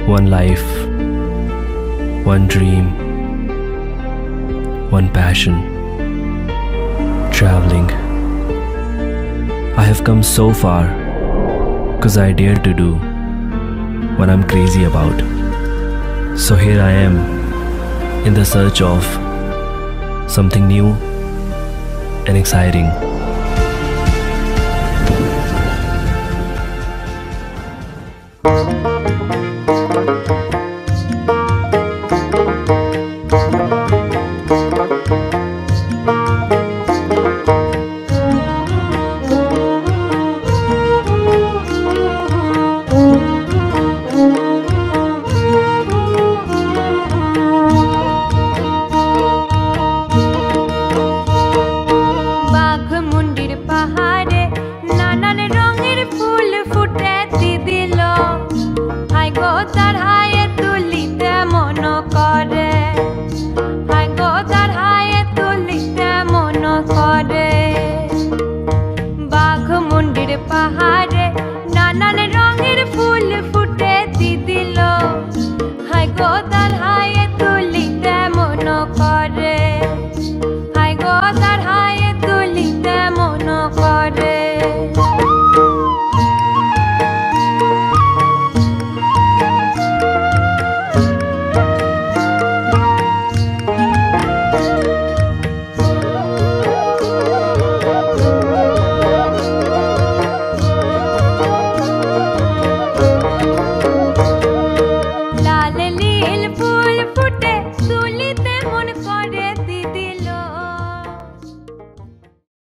One life, one dream, one passion. Traveling. I have come so far because I dared to do what I'm crazy about. So here I am in the search of something new and exciting. পাহাড়ে নানান রঙের ফুল ফুটে দিদিল high গো।